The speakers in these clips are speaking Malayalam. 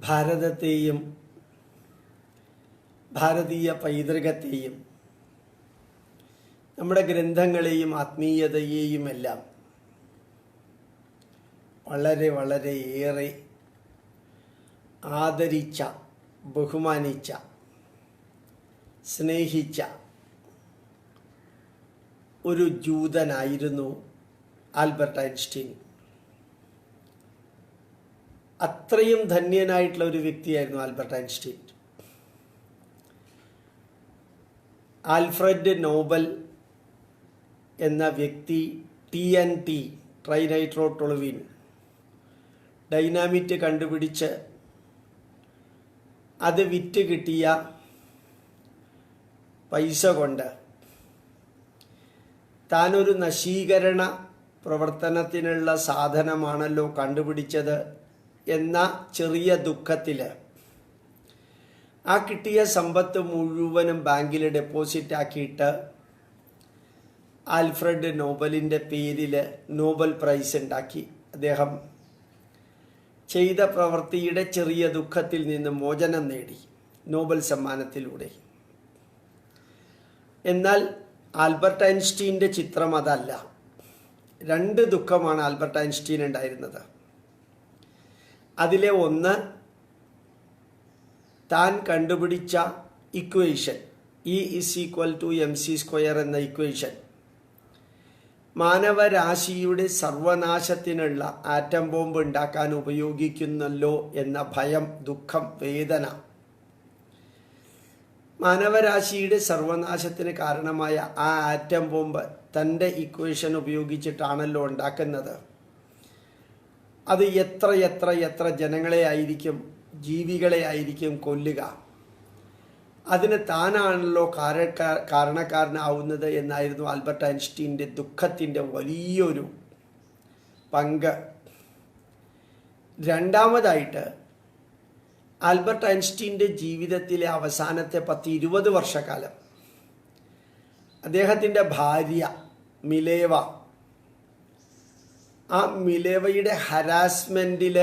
ഭാരതത്തെയും ഭാരതീയ പൈതൃകത്തെയും നമ്മുടെ ഗ്രന്ഥങ്ങളെയും ആത്മീയതയെയുമെല്ലാം വളരെ വളരെ ഏറെ ആദരിച്ച, ബഹുമാനിച്ച, സ്നേഹിച്ച ഒരു ജൂതനായിരുന്നു ആൽബർട്ട് ഐൻസ്റ്റീൻ. അത്രയും ധന്യനായിട്ടുള്ള ഒരു വ്യക്തിയായിരുന്നു ആൽബർട്ട് ഐൻസ്റ്റീൻ. ആൽഫ്രഡ് നോബൽ എന്ന വ്യക്തി TNT ട്രൈനൈട്രോട്ടൊളുവിൻ ഡൈനാമിറ്റ് കണ്ടുപിടിച്ച് അത് വിറ്റ് കിട്ടിയ പൈസ കൊണ്ട് താനൊരു നശീകരണ പ്രവർത്തനത്തിനുള്ള സാധനമാണല്ലോ കണ്ടുപിടിച്ചത് എന്ന ചെറിയ ദുഃഖത്തിൽ ആ കിട്ടിയ സമ്പത്ത് മുഴുവനും ബാങ്കിൽ ഡെപ്പോസിറ്റ് ആക്കിയിട്ട് ആൽഫ്രഡ് നോബലിൻ്റെ പേരിൽ നോബൽ പ്രൈസ് ഉണ്ടാക്കി. അദ്ദേഹം ചെയ്ത പ്രവൃത്തിയുടെ ചെറിയ ദുഃഖത്തിൽ നിന്ന് മോചനം നേടി നോബൽ സമ്മാനത്തിലൂടെ. എന്നാൽ ആൽബർട്ട് ഐൻസ്റ്റീൻ്റെ ചിത്രം അതല്ല. രണ്ട് ദുഃഖമാണ് ആൽബർട്ട് ഐൻസ്റ്റീൻ ഉണ്ടായിരുന്നത്. അതിലെ ഒന്ന്, താൻ കണ്ടുപിടിച്ച ഇക്വേഷൻ E=mc² എന്ന ഇക്വേഷൻ മാനവരാശിയുടെ സർവനാശത്തിനുള്ള ആറ്റം ബോംബ് ഉണ്ടാക്കാൻ ഉപയോഗിക്കുന്നല്ലോ എന്ന ഭയം, ദുഃഖം, വേദന. മാനവരാശിയുടെ സർവനാശത്തിന് കാരണമായ ആ ആറ്റം ബോംബ് തൻ്റെ ഇക്വേഷൻ ഉപയോഗിച്ചിട്ടാണല്ലോ ഉണ്ടാക്കുന്നത്. അത് എത്ര എത്ര എത്ര ജനങ്ങളെ ആയിരിക്കും, ജീവികളെ ആയിരിക്കും കൊല്ലുക. അതിന് താനാണല്ലോ കാരണക്കാരനാവുന്നത് എന്നായിരുന്നു ആൽബർട്ട് ഐൻസ്റ്റീൻ്റെ ദുഃഖത്തിൻ്റെ വലിയൊരു പങ്ക്. രണ്ടാമതായിട്ട്, ആൽബർട്ട് ഐൻസ്റ്റീൻ്റെ ജീവിതത്തിലെ അവസാനത്തെ 10-20 വർഷക്കാലം അദ്ദേഹത്തിൻ്റെ ഭാര്യ മിലേവ, ആ മിലേവയുടെ ഹരാസ്മെൻറ്റിൽ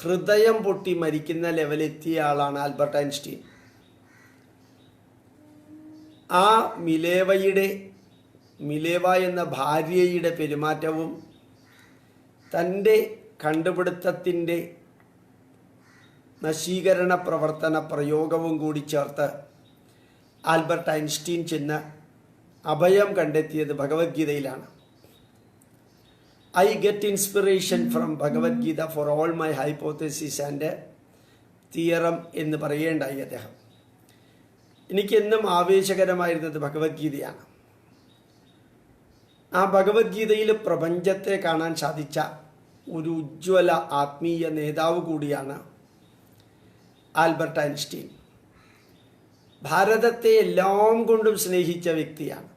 ഹൃദയം പൊട്ടി മരിക്കുന്ന ലെവലെത്തിയ ആളാണ് ആൽബർട്ട് ഐൻസ്റ്റീൻ. ആ മിലേവ എന്ന ഭാര്യയുടെ പെരുമാറ്റവും തൻ്റെ കണ്ടുപിടുത്തത്തിൻ്റെ നശീകരണ പ്രവർത്തന പ്രയോഗവും കൂടി ചേർത്ത് ആൽബർട്ട് ഐൻസ്റ്റീൻ ചെന്ന് അഭയം കണ്ടെത്തിയത് ഭഗവത്ഗീതയിലാണ്. I get inspiration from Bhagavad Gita for all my hypothesis and theorem എന്ന് പറയേണ്ടായി അദ്ദേഹം. എനിക്കെന്നും ആവേശകരമായിരുന്നത് ഭഗവത്ഗീതയാണ്. ആ ഭഗവത്ഗീതയിൽ പ്രപഞ്ചത്തെ കാണാൻ സാധിച്ച ഒരു ഉജ്ജ്വല ആത്മീയ നേതാവ് കൂടിയാണ് ആൽബർട്ട് ഐൻസ്റ്റീൻ. ഭാരതത്തെ എല്ലാം കൊണ്ടും സ്നേഹിച്ച വ്യക്തിയാണ്.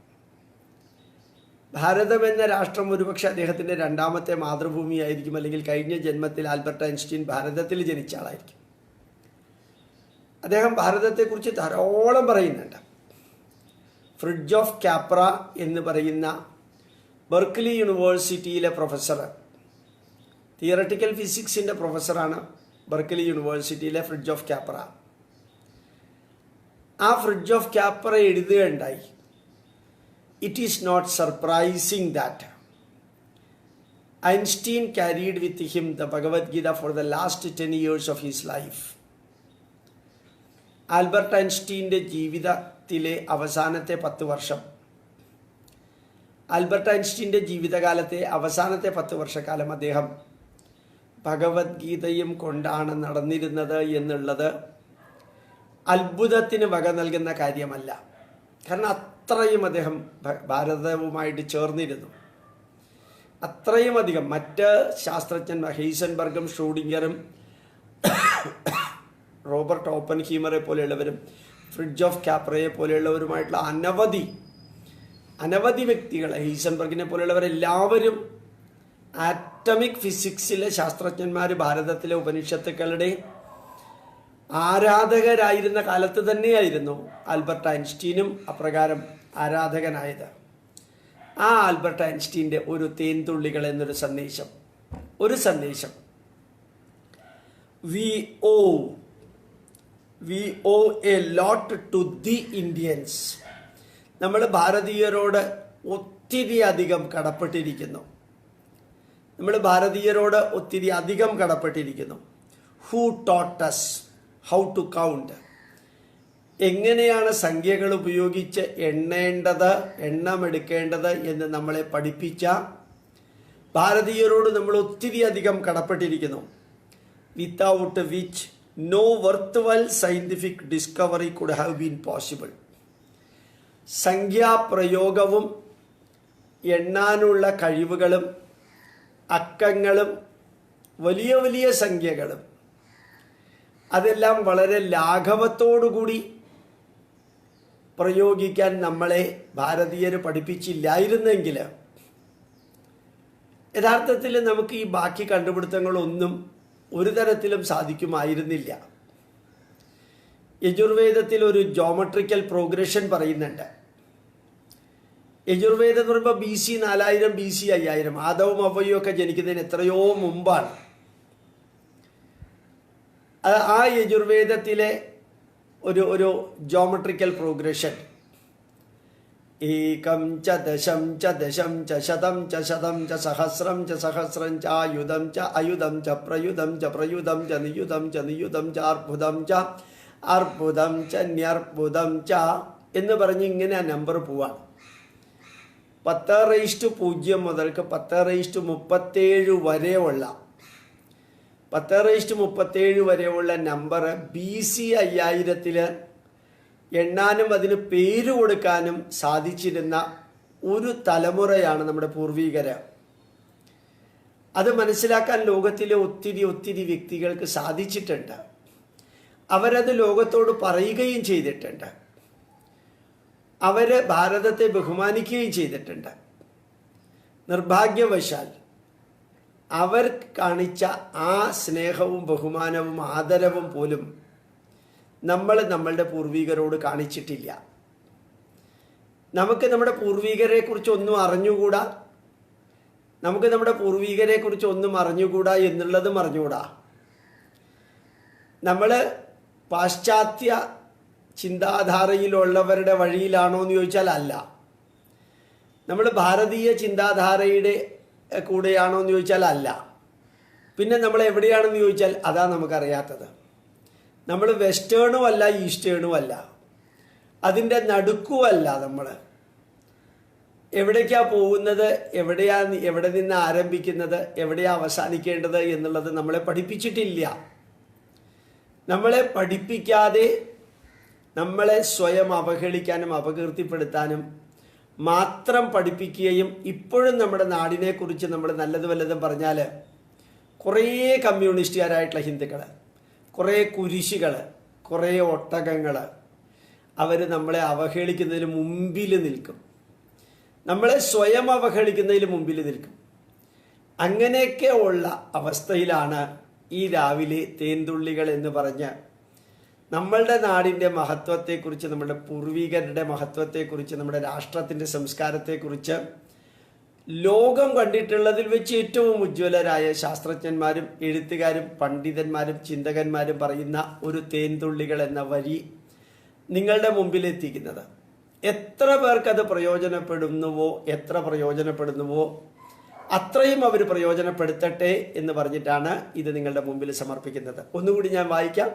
ഭാരതം എന്ന രാഷ്ട്രം ഒരുപക്ഷെ അദ്ദേഹത്തിൻ്റെ രണ്ടാമത്തെ മാതൃഭൂമിയായിരിക്കും, അല്ലെങ്കിൽ കഴിഞ്ഞ ജന്മത്തിൽ ആൽബർട്ട് ഐൻസ്റ്റീൻ ഭാരതത്തിൽ ജനിച്ച ആളായിരിക്കും. അദ്ദേഹം ഭാരതത്തെക്കുറിച്ച് ധാരാളം പറയുന്നുണ്ട്. ഫ്രിഡ്ജ് ഓഫ് കാപ്ര എന്ന് പറയുന്ന ബെർക്ക്ലി യൂണിവേഴ്സിറ്റിയിലെ പ്രൊഫസർ, തിയറട്ടിക്കൽ ഫിസിക്സിൻ്റെ പ്രൊഫസറാണ് ബെർക്ക്ലി യൂണിവേഴ്സിറ്റിയിലെ ഫ്രിഡ്ജ് ഓഫ് കാപ്ര. ആ ഫ്രിഡ്ജ് ഓഫ് കാപ്ര എഴുതുകയുണ്ടായി, "It is not surprising that Einstein carried with him the Bhagavad Gita for the last 10 years of his life." Albert ഐൻസ്റ്റീൻ്റെ ജീവിതത്തിലെ അവസാനത്തെ 10 വർഷം, ആൽബർട്ട് ഐൻസ്റ്റീൻ്റെ ജീവിതകാലത്തെ അവസാനത്തെ 10 വർഷക്കാലം അദ്ദേഹം ഭഗവത്ഗീതയും കൊണ്ടാണ് നടന്നിരുന്നത് എന്നുള്ളത് അത്ഭുതത്തിന് വക നൽകുന്ന കാര്യമല്ല. കാരണം അത്രയും അദ്ദേഹം ഭാരതവുമായിട്ട് ചേർന്നിരുന്നു. അത്രയും അധികം മറ്റ് ശാസ്ത്രജ്ഞന്മാർ, ഹെയ്സൻബർഗും ഷ്രോഡിംഗറും റോബർട്ട് ഓപ്പൻഹീമറെ പോലെയുള്ളവരും ഫ്രിഡ്ജ് ഓഫ് കാപ്രയെ പോലെയുള്ളവരുമായിട്ടുള്ള അനവധി വ്യക്തികൾ, ഹെയ്സൻബർഗിനെ പോലെയുള്ളവരെല്ലാവരും ആറ്റമിക് ഫിസിക്സിലെ ശാസ്ത്രജ്ഞന്മാർ ഭാരതത്തിലെ ഉപനിഷത്തുക്കളുടെ ആരാധകരായിരുന്ന കാലത്ത് തന്നെയായിരുന്നു ആൽബർട്ട് ഐൻസ്റ്റീനും അപ്രകാരം ആരാധകനായത്. ആ ആൽബർട്ട് ഐൻസ്റ്റീൻ്റെ ഒരു തേൻതുള്ളികൾ എന്നൊരു സന്ദേശം we owe a lot to the Indians. നമ്മൾ ഭാരതീയരോട് ഒത്തിരി അധികം കടപ്പെട്ടിരിക്കുന്നു. Who taught us how to count? എങ്ങനെയാണ് സംഖ്യകൾ ഉപയോഗിച്ച് എണ്ണമെടുക്കേണ്ടത് എന്ന് നമ്മളെ പഠിപ്പിച്ച ഭാരതീയരോട് നമ്മൾ ഒത്തിരി അധികം കടപ്പെട്ടിരിക്കുന്നു. Without which no worthwhile scientific discovery could have been possible. സംഖ്യാപ്രയോഗവും എണ്ണാനുള്ള കഴിവുകളും അക്കങ്ങളും വലിയ വലിയ സംഖ്യകളും അതെല്ലാം വളരെ ലാഘവത്തോടുകൂടി പ്രയോഗിക്കാൻ നമ്മളെ ഭാരതീയർ പഠിപ്പിച്ചില്ലായിരുന്നെങ്കിൽ യഥാർത്ഥത്തിൽ നമുക്ക് ഈ ബാക്കി കണ്ടുപിടുത്തങ്ങളൊന്നും ഒരു തരത്തിലും സാധിക്കുമായിരുന്നില്ല. യജുർവേദത്തിൽ ഒരു ജോമെട്രിക്കൽ പ്രോഗ്രഷൻ പറയുന്നുണ്ട്. യജുർവേദം എന്ന് പറയുമ്പോൾ BC 4000 BC 5000 ആദവും അവയും ഒക്കെ ജനിക്കുന്നതിന് എത്രയോ മുമ്പാണ്. ആ യജുർവേദത്തിലെ ഒരു ജോമെട്രിക്കൽ പ്രോഗ്രഷൻ ഏകം ച ദശം ച ദശം ച ശതം ച ശതം ച സഹസ്രം ച സഹസ്രം ച ആയുധം ച അയുധം ച പ്രയുധം ച പ്രയുധം ച നിയുധം ച നിയുധം ച അർബുദം ച അർബുദം ച ന്യർബുദം ച എന്ന് പറഞ്ഞ് ഇങ്ങനെ ആ നമ്പർ പോവാണ്. 10⁻0 മുതൽക്ക് 10�37 വരെയുള്ള 10⁻37 വരെയുള്ള നമ്പർ BC 5000 എണ്ണാനും അതിന് പേര് കൊടുക്കാനും സാധിച്ചിരുന്ന ഒരു തലമുറയാണ് നമ്മുടെ പൂർവികര്. അത് മനസ്സിലാക്കാൻ ലോകത്തിലെ ഒത്തിരി വ്യക്തികൾക്ക് സാധിച്ചിട്ടുണ്ട്. അവരത് ലോകത്തോട് പറയുകയും ചെയ്തിട്ടുണ്ട്. അവര് ഭാരതത്തെ ബഹുമാനിക്കുകയും ചെയ്തിട്ടുണ്ട്. നിർഭാഗ്യവശാൽ അവർ കാണിച്ച ആ സ്നേഹവും ബഹുമാനവും ആദരവും പോലും നമ്മളുടെ പൂർവികരോട് കാണിച്ചിട്ടില്ല. നമുക്ക് നമ്മുടെ പൂർവികരെ കുറിച്ച് ഒന്നും അറിഞ്ഞുകൂടാ. എന്നുള്ളതും അറിഞ്ഞുകൂടാ. നമ്മൾ പാശ്ചാത്യ ചിന്താധാരയിലുള്ളവരുടെ വഴിയിലാണോ എന്ന് ചോദിച്ചാൽ അല്ല. നമ്മൾ ഭാരതീയ ചിന്താധാരയുടെ കൂടെയാണോ എന്ന് ചോദിച്ചാൽ അല്ല. പിന്നെ നമ്മൾ എവിടെയാണെന്ന് ചോദിച്ചാൽ അതാ നമുക്കറിയാത്തത്. നമ്മൾ വെസ്റ്റേണും അല്ല ഈസ്റ്റേണും അല്ല, അതിൻ്റെ നടുക്കുമല്ല. നമ്മൾ എവിടേക്കാ പോകുന്നത്, എവിടെ നിന്ന് ആരംഭിക്കുന്നത്, എവിടെയാ അവസാനിക്കേണ്ടത് എന്നുള്ളത് നമ്മളെ പഠിപ്പിച്ചിട്ടില്ല. നമ്മളെ പഠിപ്പിക്കാതെ നമ്മളെ സ്വയം അവഹേളിക്കാനും അപകീർത്തിപ്പെടുത്താനും മാത്രം പഠിപ്പിക്കുകയും ഇപ്പോഴും നമ്മുടെ നാടിനെക്കുറിച്ച് നമ്മൾ നല്ലത് വല്ലതും പറഞ്ഞാൽ കുറേ കമ്മ്യൂണിസ്റ്റുകാരായിട്ടുള്ള ഹിന്ദുക്കൾ, കുറേ കുരിശികൾ, കുറേ ഒട്ടകങ്ങൾ അവർ നമ്മളെ അവഹേളിക്കുന്നതിന് മുമ്പിൽ നിൽക്കും. നമ്മളെ സ്വയം അവഹേളിക്കുന്നതിന് മുമ്പിൽ നിൽക്കും. അങ്ങനെയൊക്കെ ഉള്ള അവസ്ഥയിലാണ് ഈ രാവിലെ തേൻതുള്ളികൾ എന്ന് പറഞ്ഞ് നമ്മളുടെ നാടിൻ്റെ മഹത്വത്തെക്കുറിച്ച്, നമ്മുടെ പൂർവികരുടെ മഹത്വത്തെക്കുറിച്ച്, നമ്മുടെ രാഷ്ട്രത്തിൻ്റെ സംസ്കാരത്തെക്കുറിച്ച് ലോകം കണ്ടിട്ടുള്ളതിൽ വെച്ച് ഏറ്റവും ഉജ്ജ്വലരായ ശാസ്ത്രജ്ഞന്മാരും എഴുത്തുകാരും പണ്ഡിതന്മാരും ചിന്തകന്മാരും പറയുന്ന ഒരു തേൻതുള്ളികൾ എന്ന വരി നിങ്ങളുടെ മുമ്പിൽ എത്തിക്കുന്നത്. എത്ര പേർക്കത് പ്രയോജനപ്പെടുന്നുവോ അത്രയും അവർ പ്രയോജനപ്പെടുത്തട്ടെ എന്ന് പറഞ്ഞിട്ടാണ് ഇത് നിങ്ങളുടെ മുമ്പിൽ സമർപ്പിക്കുന്നത്. ഒന്നുകൂടി ഞാൻ വായിക്കാം.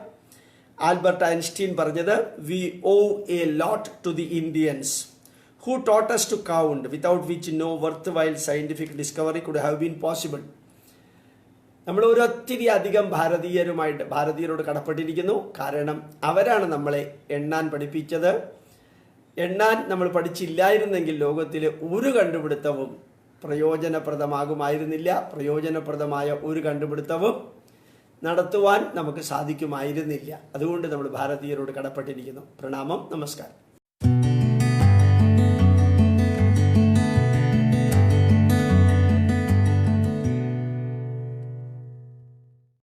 ആൽബർട്ട് ഐൻസ്റ്റീൻ പറഞ്ഞത്, "We owe a lot to the Indians who taught us to count, without which no worthwhile scientific discovery could have been possible." നമ്മൾ ഒരൊത്തിരി അധികം ഭാരതീയരോട് കടപ്പെട്ടിരിക്കുന്നു. കാരണം അവരാണ് നമ്മളെ എണ്ണാൻ പഠിപ്പിച്ചത്. എണ്ണാൻ നമ്മൾ പഠിച്ചില്ലായിരുന്നെങ്കിൽ ലോകത്തിലെ ഒരു കണ്ടുപിടുത്തവും പ്രയോജനപ്രദമാകുമായിരുന്നില്ല. പ്രയോജനപ്രദമായ ഒരു കണ്ടുപിടുത്തവും നടത്തുവാൻ നമുക്ക് സാധിക്കുമായിരുന്നില്ല. അതുകൊണ്ട് നമ്മൾ ഭാരതീയരോട് കടപ്പെട്ടിരിക്കുന്നു. പ്രണാമം, നമസ്കാരം.